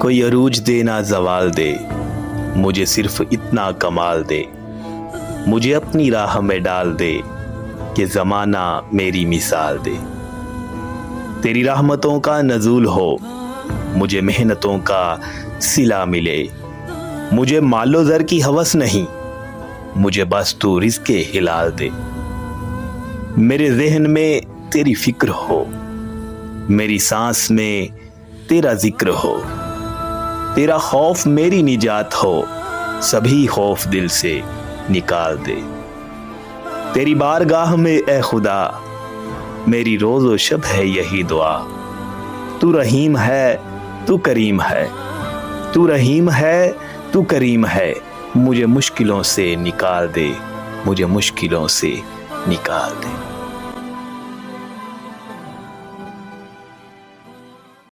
کوئی عروج دینا زوال دے، مجھے صرف اتنا کمال دے، مجھے اپنی راہ میں ڈال دے کہ زمانہ میری مثال دے۔ تیری رحمتوں کا نزول ہو، مجھے محنتوں کا صلہ ملے، مجھے مال و زر کی ہوس نہیں، مجھے بس تو رزق حلال دے۔ میرے ذہن میں تیری فکر ہو، میری سانس میں تیرا ذکر ہو، تیرا خوف میری نجات ہو، سبھی خوف دل سے نکال دے۔ تیری بارگاہ میں اے خدا میری روز و شب ہے یہی دعا، تو رحیم ہے تو کریم ہے، تو رحیم ہے تو کریم ہے، مجھے مشکلوں سے نکال دے، مجھے مشکلوں سے نکال دے۔